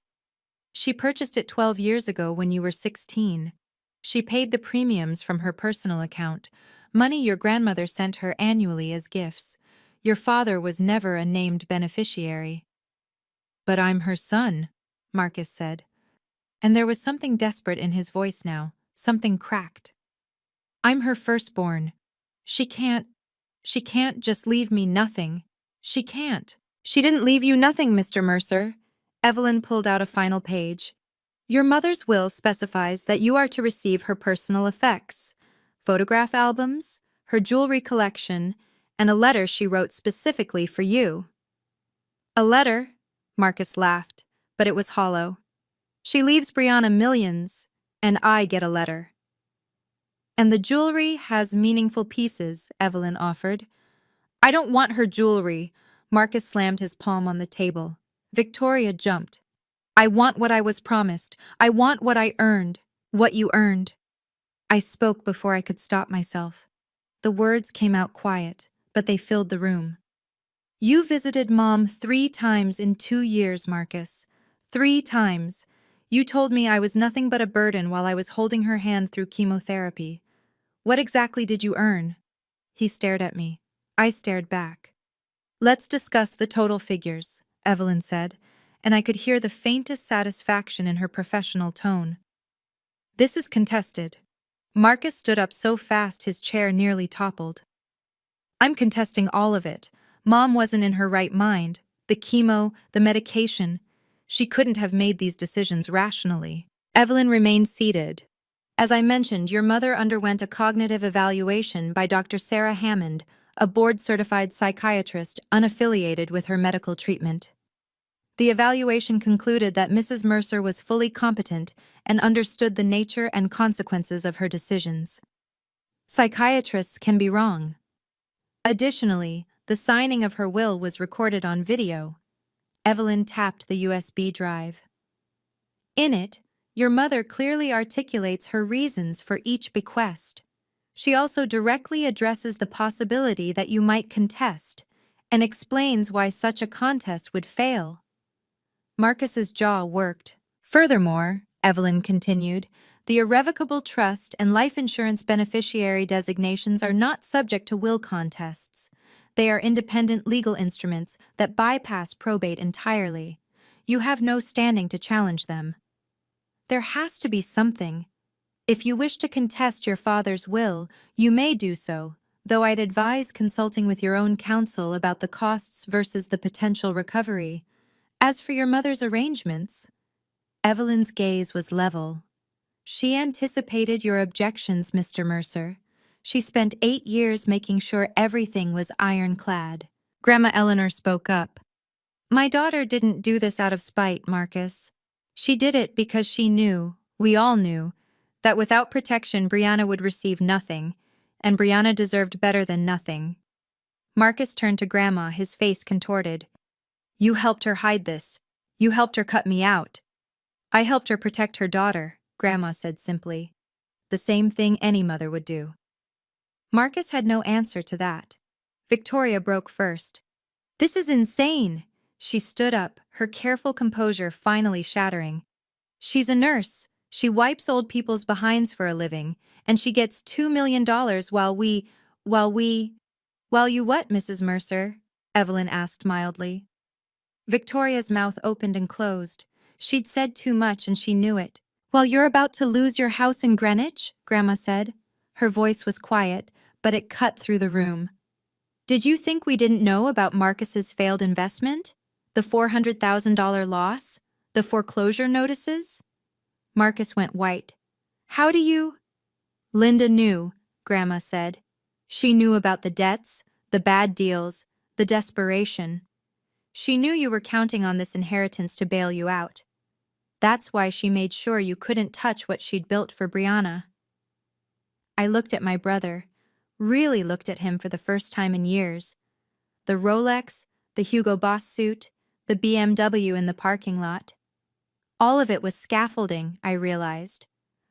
She purchased it 12 years ago when you were 16. She paid the premiums from her personal account, money your grandmother sent her annually as gifts. Your father was never a named beneficiary. "But I'm her son," Marcus said. And there was something desperate in his voice now, something cracked. "I'm her firstborn. She can't just leave me nothing. She can't." "She didn't leave you nothing, Mr. Mercer." Evelyn pulled out a final page. "Your mother's will specifies that you are to receive her personal effects, photograph albums, her jewelry collection, and a letter she wrote specifically for you." "A letter?" Marcus laughed, but it was hollow. "She leaves Brianna millions, and I get a letter." "And the jewelry has meaningful pieces," Evelyn offered. "I don't want her jewelry." Marcus slammed his palm on the table. Victoria jumped. "I want what I was promised. I want what I earned. What you earned." I spoke before I could stop myself. The words came out quiet, but they filled the room. "You visited Mom 3 times in 2 years, Marcus. 3 times. You told me I was nothing but a burden while I was holding her hand through chemotherapy. What exactly did you earn?" He stared at me. I stared back. "Let's discuss the total figures," Evelyn said, and I could hear the faintest satisfaction in her professional tone. "This is contested." Marcus stood up so fast his chair nearly toppled. "I'm contesting all of it. Mom wasn't in her right mind. The chemo, the medication. She couldn't have made these decisions rationally." Evelyn remained seated. "As I mentioned, your mother underwent a cognitive evaluation by Dr. Sarah Hammond, a board-certified psychiatrist unaffiliated with her medical treatment. The evaluation concluded that Mrs. Mercer was fully competent and understood the nature and consequences of her decisions. Psychiatrists can be wrong. Additionally, the signing of her will was recorded on video." Evelyn tapped the USB drive. "In it, your mother clearly articulates her reasons for each bequest. She also directly addresses the possibility that you might contest and explains why such a contest would fail." Marcus's jaw worked. "Furthermore," Evelyn continued, "the irrevocable trust and life insurance beneficiary designations are not subject to will contests. They are independent legal instruments that bypass probate entirely. You have no standing to challenge them." "There has to be something. If you wish to contest your father's will, you may do so, though I'd advise consulting with your own counsel about the costs versus the potential recovery. As for your mother's arrangements..." Evelyn's gaze was level. "She anticipated your objections, Mr. Mercer. She spent 8 years making sure everything was ironclad." Grandma Eleanor spoke up. "My daughter didn't do this out of spite, Marcus. She did it because she knew, we all knew, that without protection Brianna would receive nothing, and Brianna deserved better than nothing." Marcus turned to Grandma, his face contorted. "You helped her hide this. You helped her cut me out." "I helped her protect her daughter," Grandma said simply. "The same thing any mother would do." Marcus had no answer to that. Victoria broke first. "This is insane." She stood up, her careful composure finally shattering. "She's a nurse. She wipes old people's behinds for a living, and she gets $2 million while you what, Mrs. Mercer?" Evelyn asked mildly. Victoria's mouth opened and closed. She'd said too much and she knew it. "While you're about to lose your house in Greenwich?" Grandma said. Her voice was quiet, but it cut through the room. "Did you think we didn't know about Marcus's failed investment? The $400,000 loss? The foreclosure notices?" Marcus went white. "How do you—" "Linda knew," Grandma said. "She knew about the debts, the bad deals, the desperation. She knew you were counting on this inheritance to bail you out. That's why she made sure you couldn't touch what she'd built for Brianna. I looked at my brother, really looked at him for the first time in years. The Rolex, the Hugo Boss suit, the BMW in the parking lot. All of it was scaffolding, I realized.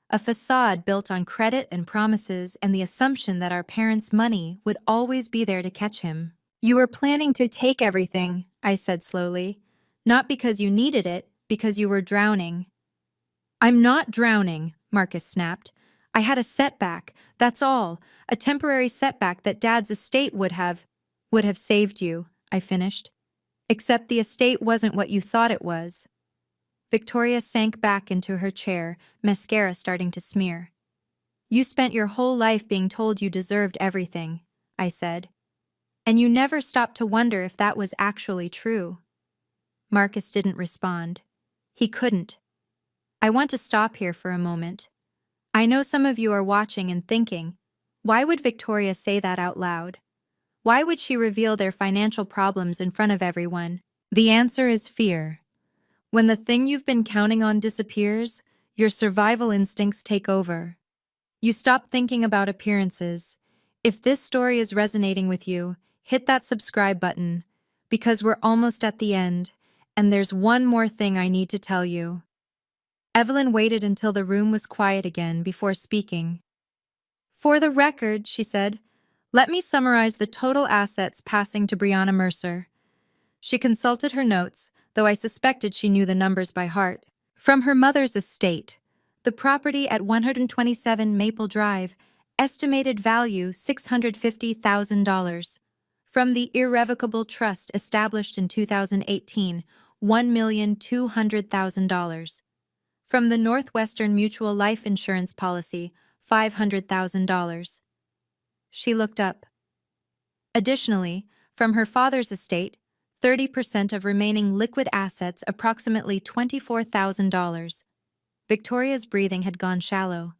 A facade built on credit and promises and the assumption that our parents' money would always be there to catch him. You were planning to take everything, I said slowly. Not because you needed it, because you were drowning. I'm not drowning, Marcus snapped. I had a setback, that's all. A temporary setback that Dad's estate would have saved you, I finished. Except the estate wasn't what you thought it was. Victoria sank back into her chair, mascara starting to smear. You spent your whole life being told you deserved everything, I said. And you never stopped to wonder if that was actually true. Marcus didn't respond. He couldn't. I want to stop here for a moment. I know some of you are watching and thinking, why would Victoria say that out loud? Why would she reveal their financial problems in front of everyone? The answer is fear. When the thing you've been counting on disappears, your survival instincts take over. You stop thinking about appearances. If this story is resonating with you, hit that subscribe button, because we're almost at the end, and there's one more thing I need to tell you. Evelyn waited until the room was quiet again before speaking. For the record, she said, let me summarize the total assets passing to Brianna Mercer. She consulted her notes, though I suspected she knew the numbers by heart. From her mother's estate, the property at 127 Maple Drive, estimated value $650,000. From the irrevocable trust established in 2018, $1,200,000. From the Northwestern Mutual Life Insurance Policy, $500,000. She looked up. Additionally, from her father's estate, 30% of remaining liquid assets, approximately $24,000. Victoria's breathing had gone shallow.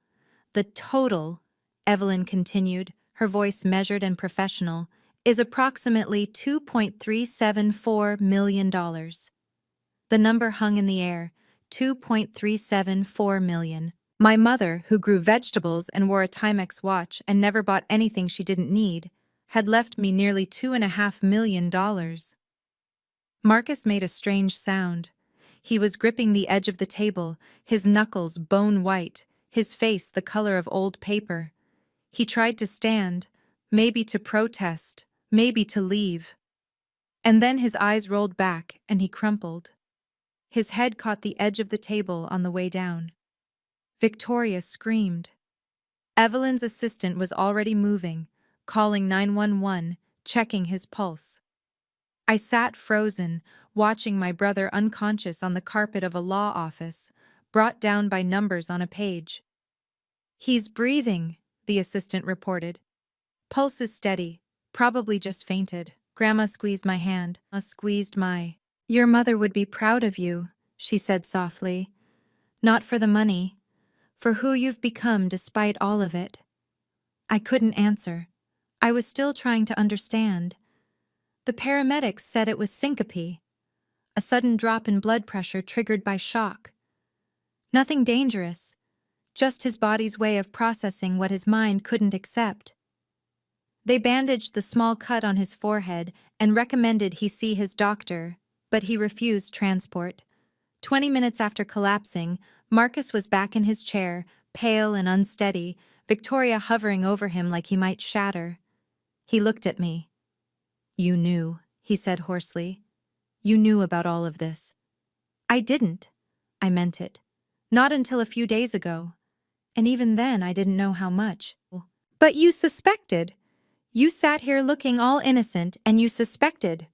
The total, Evelyn continued, her voice measured and professional, is approximately $2.374 million. The number hung in the air, $2.374 million. My mother, who grew vegetables and wore a Timex watch and never bought anything she didn't need, had left me nearly $2.5 million. Marcus made a strange sound. He was gripping the edge of the table, his knuckles bone white, his face the color of old paper. He tried to stand, maybe to protest, maybe to leave. And then his eyes rolled back and he crumpled. His head caught the edge of the table on the way down. Victoria screamed. Evelyn's assistant was already moving, calling 911, checking his pulse. I sat frozen, watching my brother unconscious on the carpet of a law office, brought down by numbers on a page. He's breathing, the assistant reported. Pulse is steady, probably just fainted. Grandma squeezed my hand, Your mother would be proud of you, she said softly. Not for the money, for who you've become despite all of it. I couldn't answer. I was still trying to understand. The paramedics said it was syncope, a sudden drop in blood pressure triggered by shock. Nothing dangerous, just his body's way of processing what his mind couldn't accept. They bandaged the small cut on his forehead and recommended he see his doctor, but he refused transport. 20 minutes after collapsing, Marcus was back in his chair, pale and unsteady, Victoria hovering over him like he might shatter. He looked at me. You knew, he said hoarsely. You knew about all of this. I didn't. I meant it. Not until a few days ago. And even then I didn't know how much. But you suspected. You sat here looking all innocent and you suspected.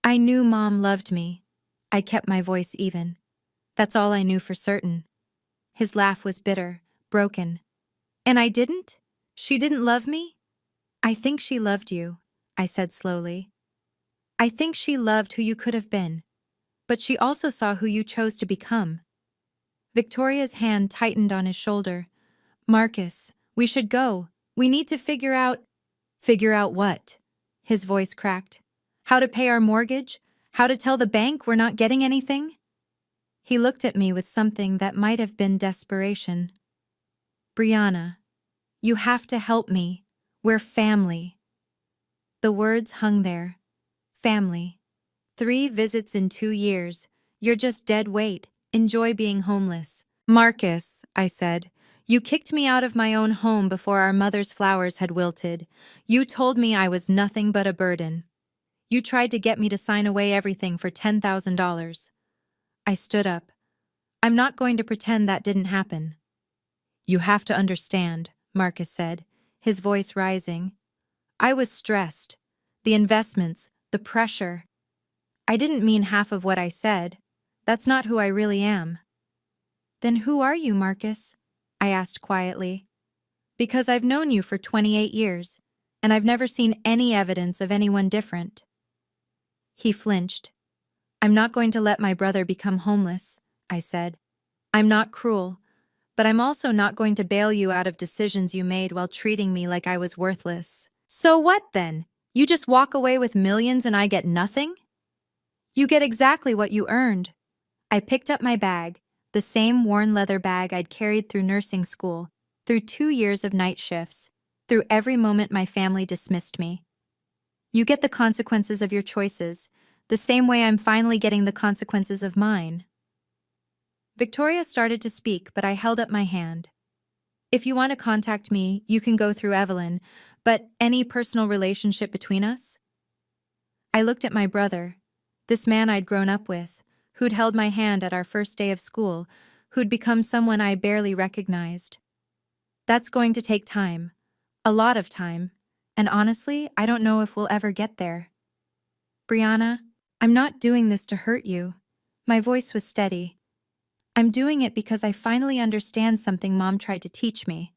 I knew Mom loved me. I kept my voice even. That's all I knew for certain. His laugh was bitter, broken. And I didn't? She didn't love me? I think she loved you, I said slowly. I think she loved who you could have been, but she also saw who you chose to become. Victoria's hand tightened on his shoulder. Marcus, we should go. We need to figure out... Figure out what? His voice cracked. How to pay our mortgage? How to tell the bank we're not getting anything? He looked at me with something that might have been desperation. Brianna, you have to help me. We're family. The words hung there. Family. 3 visits in 2 years. You're just dead weight. Enjoy being homeless. Marcus, I said, you kicked me out of my own home before our mother's flowers had wilted. You told me I was nothing but a burden. You tried to get me to sign away everything for $10,000. I stood up. I'm not going to pretend that didn't happen. You have to understand, Marcus said, his voice rising. I was stressed. The investments, the pressure. I didn't mean half of what I said. That's not who I really am. Then who are you, Marcus? I asked quietly. Because I've known you for 28 years, and I've never seen any evidence of anyone different. He flinched. I'm not going to let my brother become homeless, I said. I'm not cruel, but I'm also not going to bail you out of decisions you made while treating me like I was worthless. So what then? You just walk away with millions and I get nothing? You get exactly what you earned. I picked up my bag, the same worn leather bag I'd carried through nursing school, through 2 years of night shifts, through every moment my family dismissed me. You get the consequences of your choices, the same way I'm finally getting the consequences of mine. Victoria started to speak, but I held up my hand. If you want to contact me, you can go through Evelyn, but any personal relationship between us? I looked at my brother, this man I'd grown up with, who'd held my hand at our first day of school, who'd become someone I barely recognized. That's going to take time, a lot of time, and honestly, I don't know if we'll ever get there. Brianna, I'm not doing this to hurt you. My voice was steady. I'm doing it because I finally understand something Mom tried to teach me.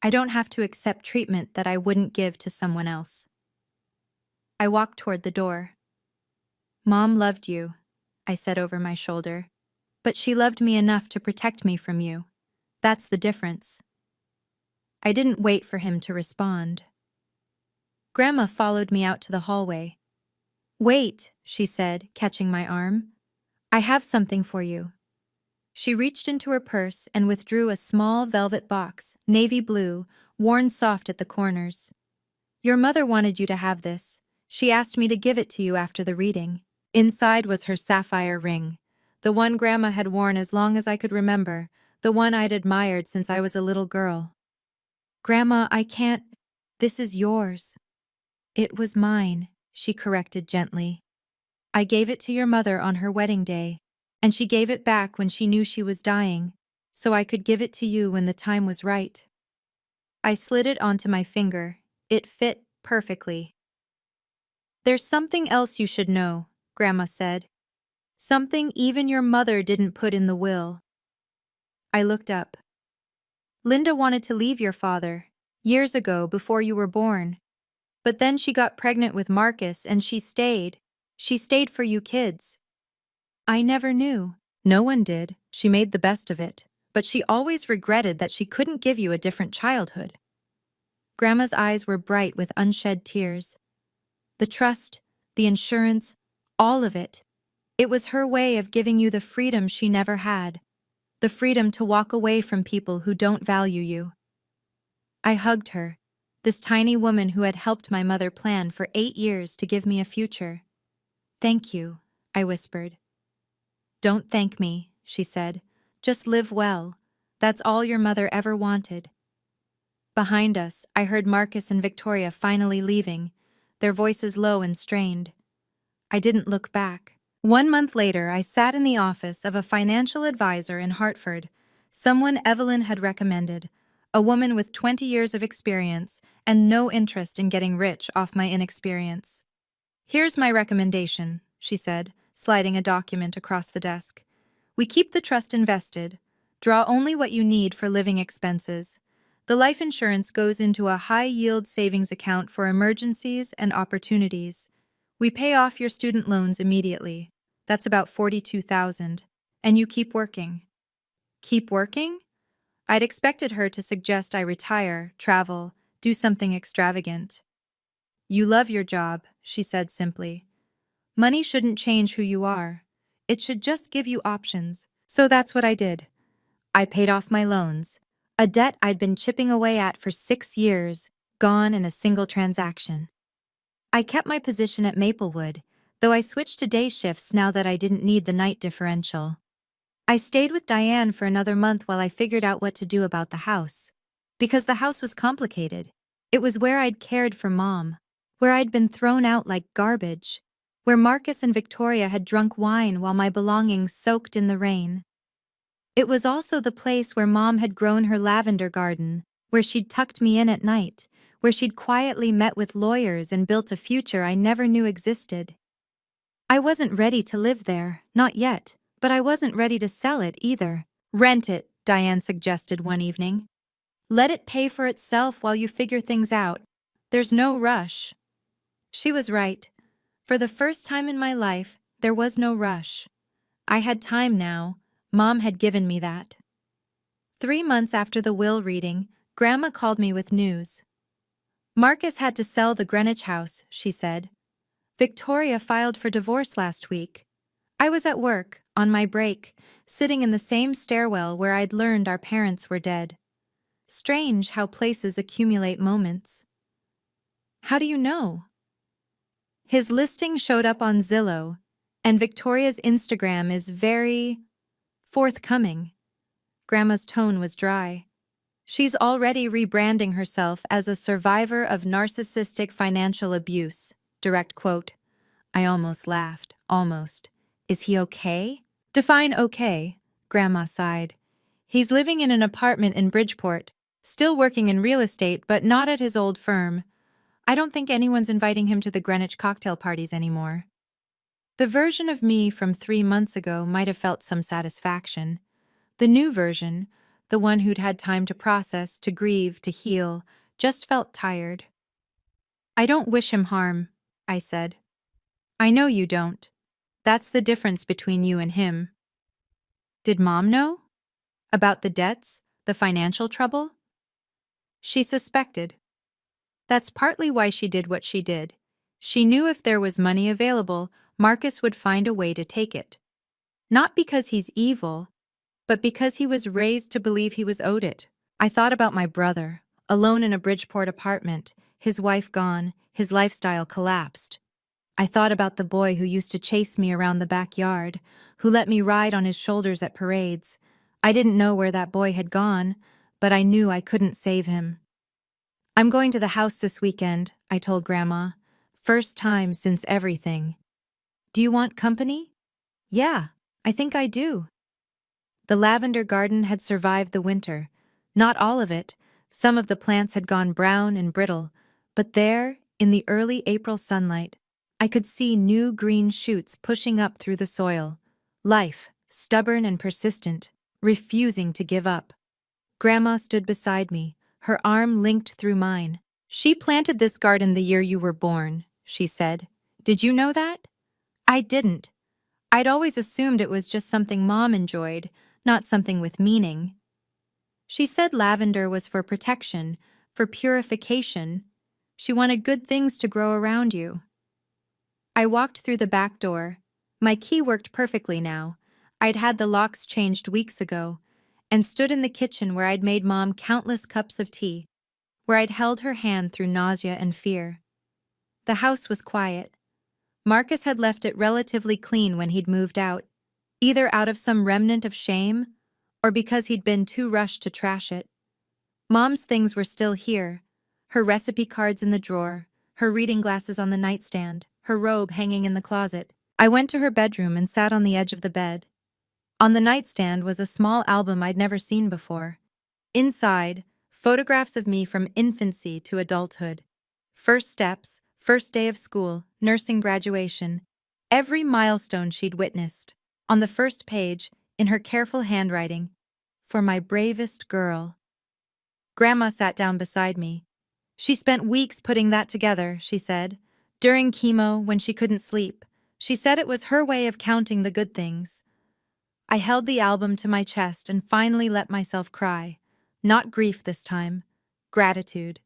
I don't have to accept treatment that I wouldn't give to someone else. I walked toward the door. Mom loved you, I said over my shoulder, but she loved me enough to protect me from you. That's the difference. I didn't wait for him to respond. Grandma followed me out to the hallway. Wait, she said, catching my arm. I have something for you. She reached into her purse and withdrew a small velvet box, navy blue, worn soft at the corners. Your mother wanted you to have this. She asked me to give it to you after the reading. Inside was her sapphire ring, the one Grandma had worn as long as I could remember, the one I'd admired since I was a little girl. Grandma, I can't. This is yours. It was mine, she corrected gently. I gave it to your mother on her wedding day, and she gave it back when she knew she was dying, so I could give it to you when the time was right. I slid it onto my finger. It fit perfectly. There's something else you should know, Grandma said. Something even your mother didn't put in the will. I looked up. Linda wanted to leave your father, years ago before you were born. But then she got pregnant with Marcus and she stayed. She stayed for you kids. I never knew. No one did. She made the best of it. But she always regretted that she couldn't give you a different childhood. Grandma's eyes were bright with unshed tears. The trust, the insurance, all of it. It was her way of giving you the freedom she never had. The freedom to walk away from people who don't value you. I hugged her, this tiny woman who had helped my mother plan for 8 years to give me a future. Thank you, I whispered. Don't thank me, she said. Just live well. That's all your mother ever wanted. Behind us, I heard Marcus and Victoria finally leaving, their voices low and strained. I didn't look back. 1 month later, I sat in the office of a financial advisor in Hartford, someone Evelyn had recommended, a woman with 20 years of experience and no interest in getting rich off my inexperience. Here's my recommendation, she said, sliding a document across the desk. We keep the trust invested. Draw only what you need for living expenses. The life insurance goes into a high-yield savings account for emergencies and opportunities. We pay off your student loans immediately. That's about $42,000. And you keep working. Keep working? I'd expected her to suggest I retire, travel, do something extravagant. You love your job, she said simply. Money shouldn't change who you are. It should just give you options. So that's what I did. I paid off my loans, a debt I'd been chipping away at for 6 years, gone in a single transaction. I kept my position at Maplewood, though I switched to day shifts now that I didn't need the night differential. I stayed with Diane for another month while I figured out what to do about the house. Because the house was complicated. It was where I'd cared for Mom, where I'd been thrown out like garbage, where Marcus and Victoria had drunk wine while my belongings soaked in the rain. It was also the place where Mom had grown her lavender garden, where she'd tucked me in at night, where she'd quietly met with lawyers and built a future I never knew existed. I wasn't ready to live there, not yet, but I wasn't ready to sell it either. Rent it, Diane suggested one evening. Let it pay for itself while you figure things out. There's no rush. She was right. For the first time in my life, there was no rush. I had time now. Mom had given me that. 3 months after the will reading, Grandma called me with news. Marcus had to sell the Greenwich house, she said. Victoria filed for divorce last week. I was at work, on my break, sitting in the same stairwell where I'd learned our parents were dead. Strange how places accumulate moments. How do you know? His listing showed up on Zillow, and Victoria's Instagram is very forthcoming. Grandma's tone was dry. She's already rebranding herself as a survivor of narcissistic financial abuse. Direct quote. I almost laughed. Almost. Is he okay? Define okay, Grandma sighed. He's living in an apartment in Bridgeport, still working in real estate, but not at his old firm. I don't think anyone's inviting him to the Greenwich cocktail parties anymore. The version of me from 3 months ago might have felt some satisfaction. The new version, the one who'd had time to process, to grieve, to heal, just felt tired. I don't wish him harm, I said. I know you don't. That's the difference between you and him. Did Mom know? About the debts, the financial trouble? She suspected. That's partly why she did what she did. She knew if there was money available, Marcus would find a way to take it. Not because he's evil, but because he was raised to believe he was owed it. I thought about my brother, alone in a Bridgeport apartment, his wife gone, his lifestyle collapsed. I thought about the boy who used to chase me around the backyard, who let me ride on his shoulders at parades. I didn't know where that boy had gone, but I knew I couldn't save him. I'm going to the house this weekend, I told Grandma. First time since everything. Do you want company? Yeah, I think I do. The lavender garden had survived the winter. Not all of it. Some of the plants had gone brown and brittle, but there, in the early April sunlight, I could see new green shoots pushing up through the soil. Life, stubborn and persistent, refusing to give up. Grandma stood beside me, her arm linked through mine. She planted this garden the year you were born, she said. Did you know that? I didn't. I'd always assumed it was just something Mom enjoyed, not something with meaning. She said lavender was for protection, for purification. She wanted good things to grow around you. I walked through the back door. My key worked perfectly now. I'd had the locks changed weeks ago, and stood in the kitchen where I'd made Mom countless cups of tea, where I'd held her hand through nausea and fear. The house was quiet. Marcus had left it relatively clean when he'd moved out, either out of some remnant of shame or because he'd been too rushed to trash it. Mom's things were still here, her recipe cards in the drawer, her reading glasses on the nightstand, her robe hanging in the closet. I went to her bedroom and sat on the edge of the bed. On the nightstand was a small album I'd never seen before. Inside, photographs of me from infancy to adulthood. First steps, first day of school, nursing graduation, every milestone she'd witnessed. On the first page, in her careful handwriting, for my bravest girl. Grandma sat down beside me. She spent weeks putting that together, she said. During chemo, when she couldn't sleep, she said it was her way of counting the good things. I held the album to my chest and finally let myself cry. Not grief this time, gratitude.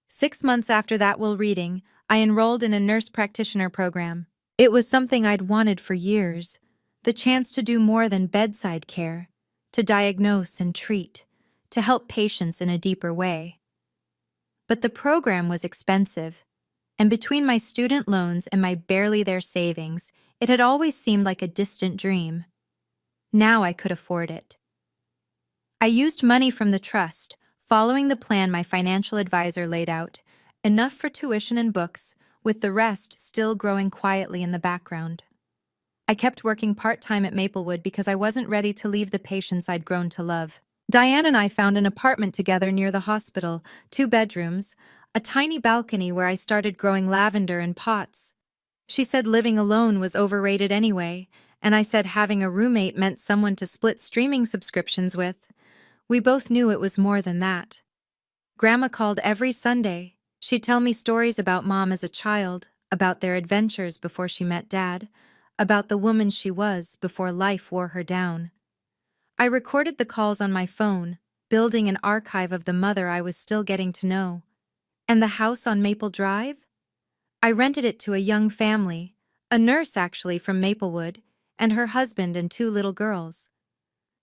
6 months after that will reading, I enrolled in a nurse practitioner program. It was something I'd wanted for years, the chance to do more than bedside care, to diagnose and treat, to help patients in a deeper way. But the program was expensive, and between my student loans and my barely there savings, it had always seemed like a distant dream. Now I could afford it. I used money from the trust, following the plan my financial advisor laid out, enough for tuition and books, with the rest still growing quietly in the background. I kept working part-time at Maplewood because I wasn't ready to leave the patients I'd grown to love. Diane and I found an apartment together near the hospital, 2 bedrooms, a tiny balcony where I started growing lavender in pots. She said living alone was overrated anyway, and I said having a roommate meant someone to split streaming subscriptions with. We both knew it was more than that. Grandma called every Sunday. She'd tell me stories about Mom as a child, about their adventures before she met Dad, about the woman she was before life wore her down. I recorded the calls on my phone, building an archive of the mother I was still getting to know. And the house on Maple Drive? I rented it to a young family, a nurse actually from Maplewood, and her husband and 2 little girls.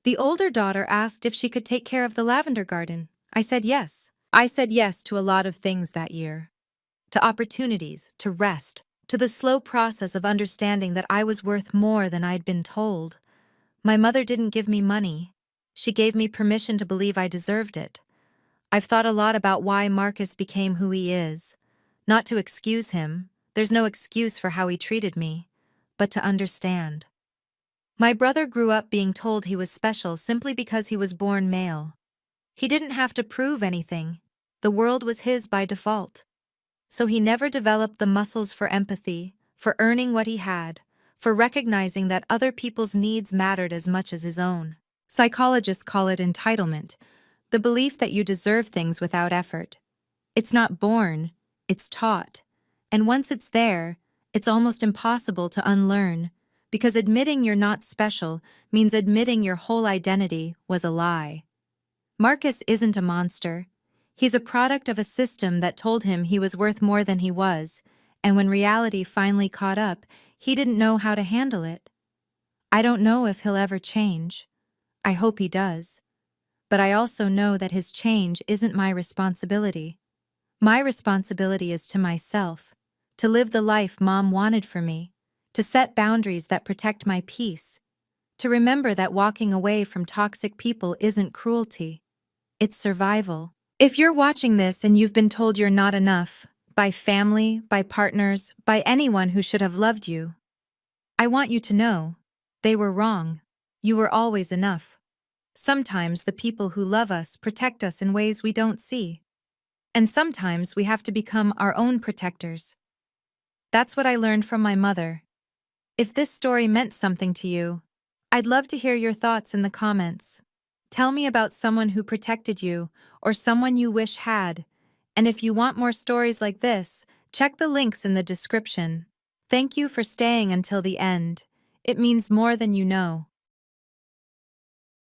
The older daughter asked if she could take care of the lavender garden. I said yes. I said yes to a lot of things that year. To opportunities, to rest, to the slow process of understanding that I was worth more than I'd been told. My mother didn't give me money. She gave me permission to believe I deserved it. I've thought a lot about why Marcus became who he is. Not to excuse him, there's no excuse for how he treated me, but to understand. My brother grew up being told he was special simply because he was born male. He didn't have to prove anything. The world was his by default. So he never developed the muscles for empathy, for earning what he had, for recognizing that other people's needs mattered as much as his own. Psychologists call it entitlement, the belief that you deserve things without effort. It's not born, it's taught. And once it's there, it's almost impossible to unlearn, because admitting you're not special means admitting your whole identity was a lie. Marcus isn't a monster. He's a product of a system that told him he was worth more than he was, and when reality finally caught up, he didn't know how to handle it. I don't know if he'll ever change. I hope he does. But I also know that his change isn't my responsibility. My responsibility is to myself, to live the life Mom wanted for me, to set boundaries that protect my peace, to remember that walking away from toxic people isn't cruelty. It's survival. If you're watching this and you've been told you're not enough, by family, by partners, by anyone who should have loved you, I want you to know, they were wrong. You were always enough. Sometimes the people who love us protect us in ways we don't see. And sometimes we have to become our own protectors. That's what I learned from my mother. If this story meant something to you, I'd love to hear your thoughts in the comments. Tell me about someone who protected you or someone you wish had. And if you want more stories like this, check the links in the description. Thank you for staying until the end. It means more than you know.